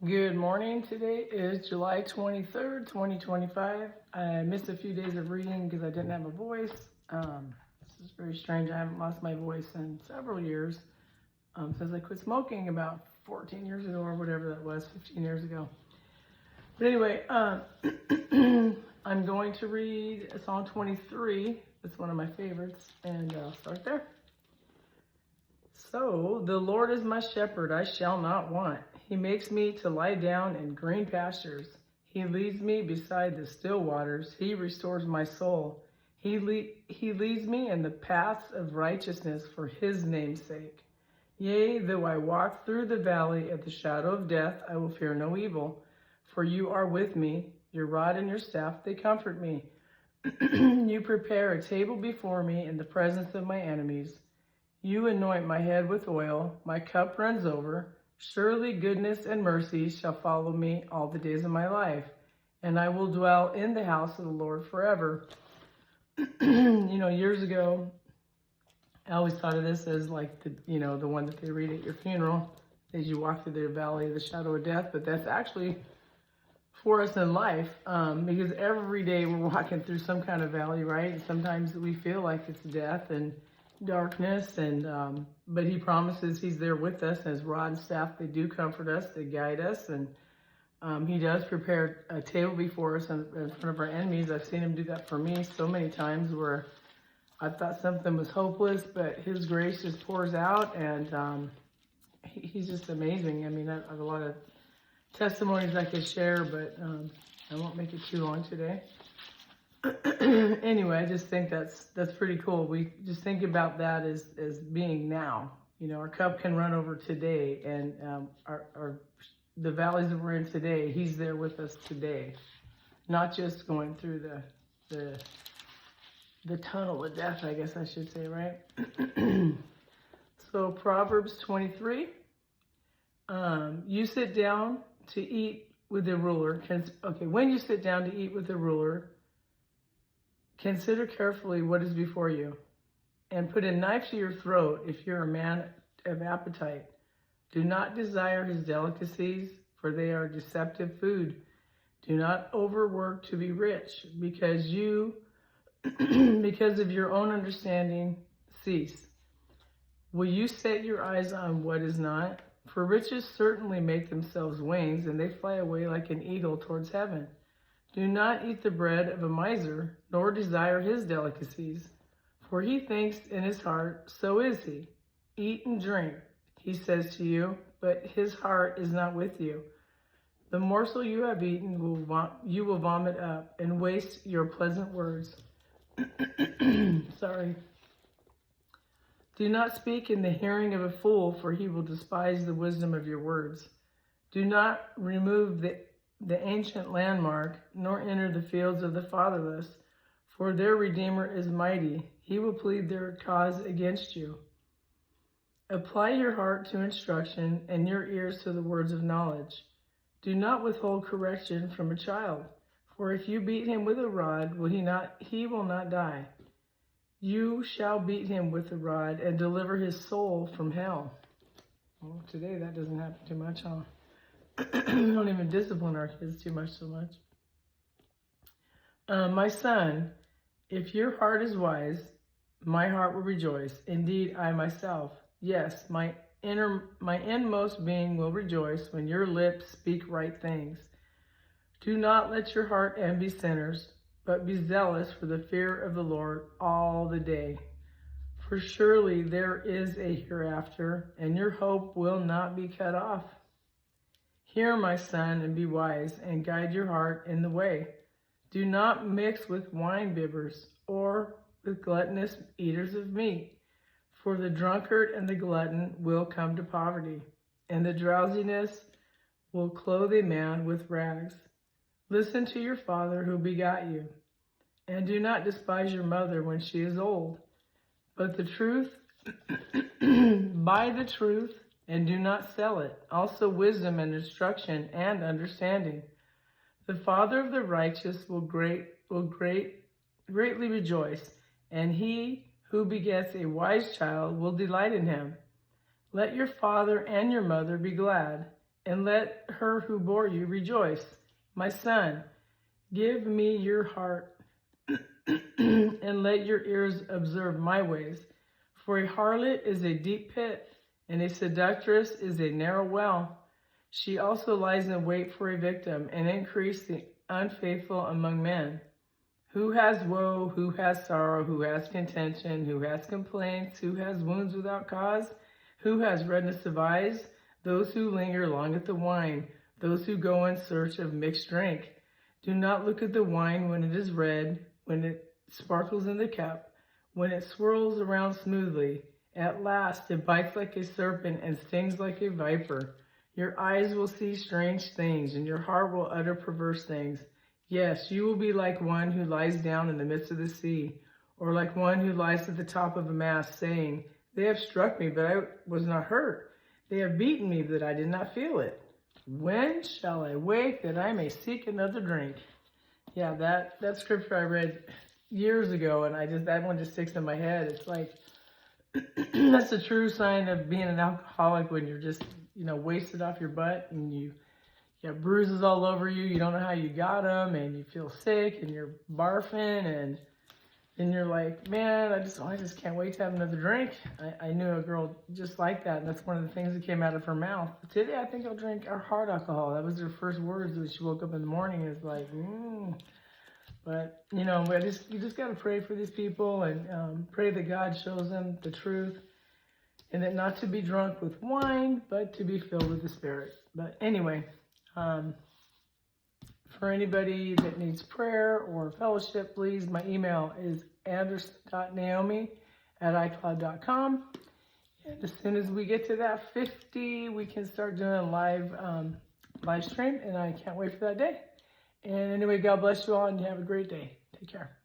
Good morning. Today is July 23rd, 2025. I missed a few days of reading because I didn't have a voice. This is very strange. I haven't lost my voice in several years since I quit smoking about 14 years ago or whatever that was, 15 years ago. But anyway, I'm going to read Psalm 23. It's one of my favorites, and I'll start there. So, the Lord is my shepherd, I shall not want. He makes me to lie down in green pastures. He leads me beside the still waters. He restores my soul. He leads me in the paths of righteousness for his name's sake. Yea, though I walk through the valley of the shadow of death, I will fear no evil. For you are with me, your rod and your staff, they comfort me. You prepare a table before me in the presence of my enemies. You anoint my head with oil, my cup runs over. Surely goodness and mercy shall follow me all the days of my life, and I will dwell in the house of the Lord forever. Years ago, I always thought of this as like the one that they read at your funeral, as you walk through the valley of the shadow of death, but that's actually for us in life, because every day we're walking through some kind of valley, right? And sometimes we feel like it's death and darkness, and but he promises he's there with us. His rod and staff, they do comfort us, they guide us, and he does prepare a table before us in front of our enemies. I've seen him do that for me so many times where I thought something was hopeless, but his grace just pours out, and he's just amazing. I mean, I have a lot of testimonies I could share, but I won't make it too long today. Anyway, I just think that's pretty cool. We just think about that as being now. Our cup can run over today, and the valleys that we're in today, he's there with us today, not just going through the tunnel of death, I guess I should say, right? So Proverbs 23. You sit down to eat with the ruler. When you sit down to eat with the ruler, consider carefully what is before you, and put a knife to your throat if you're a man of appetite. Do not desire his delicacies, for they are deceptive food. Do not overwork to be rich, because of your own understanding, cease. Will you set your eyes on what is not? For riches certainly make themselves wings, and they fly away like an eagle towards heaven. Do not eat the bread of a miser, nor desire his delicacies. For he thinks in his heart, so is he. Eat and drink, he says to you, but his heart is not with you. The morsel you have eaten you will vomit up, and waste your pleasant words. Sorry. Do not speak in the hearing of a fool, for he will despise the wisdom of your words. Do not remove the ancient landmark, nor enter the fields of the fatherless, for their Redeemer is mighty. He will plead their cause against you. Apply your heart to instruction, and your ears to the words of knowledge. Do not withhold correction from a child, for if you beat him with a rod, he will not die. You shall beat him with a rod and deliver his soul from hell. Well, today that doesn't happen too much, huh? We don't even discipline our kids too much so much. My son, if your heart is wise, my heart will rejoice. Indeed, I myself, yes, my inmost being will rejoice when your lips speak right things. Do not let your heart envy sinners, but be zealous for the fear of the Lord all the day. For surely there is a hereafter, and your hope will not be cut off. Hear, my son, and be wise, and guide your heart in the way. Do not mix with wine bibbers, or with gluttonous eaters of meat, for the drunkard and the glutton will come to poverty, and the drowsiness will clothe a man with rags. Listen to your father who begot you, and do not despise your mother when she is old. But the truth, buy the truth, and do not sell it. Also wisdom and instruction and understanding. The father of the righteous will greatly rejoice, and he who begets a wise child will delight in him. Let your father and your mother be glad, and let her who bore you rejoice. My son, give me your heart, and let your ears observe my ways. For a harlot is a deep pit, and a seductress is a narrow well. She also lies in wait for a victim, and increase the unfaithful among men. Who has woe, who has sorrow, who has contention, who has complaints, who has wounds without cause, who has redness of eyes? Those who linger long at the wine, those who go in search of mixed drink. Do not look at the wine when it is red, when it sparkles in the cup, when it swirls around smoothly. At last it bites like a serpent and stings like a viper. Your eyes will see strange things, and your heart will utter perverse things. Yes, you will be like one who lies down in the midst of the sea, or like one who lies at the top of a mast, saying, They have struck me, but I was not hurt. They have beaten me, but I did not feel it. When shall I wake that I may seek another drink? Yeah, that scripture I read years ago, and that one just sticks in my head. It's like, that's a true sign of being an alcoholic, when you're just, wasted off your butt, and you have bruises all over you. You don't know how you got them, and you feel sick, and you're barfing, and then you're like, man, I just can't wait to have another drink. I knew a girl just like that, and that's one of the things that came out of her mouth. Today, I think I'll drink our hard alcohol. That was her first words when she woke up in the morning. It's like, But, you just got to pray for these people, and pray that God shows them the truth, and that not to be drunk with wine, but to be filled with the Spirit. But anyway, for anybody that needs prayer or fellowship, please, my email is anderson.naomi@icloud.com. And as soon as we get to that 50, we can start doing a live stream, and I can't wait for that day. And anyway, God bless you all, and you have a great day. Take care.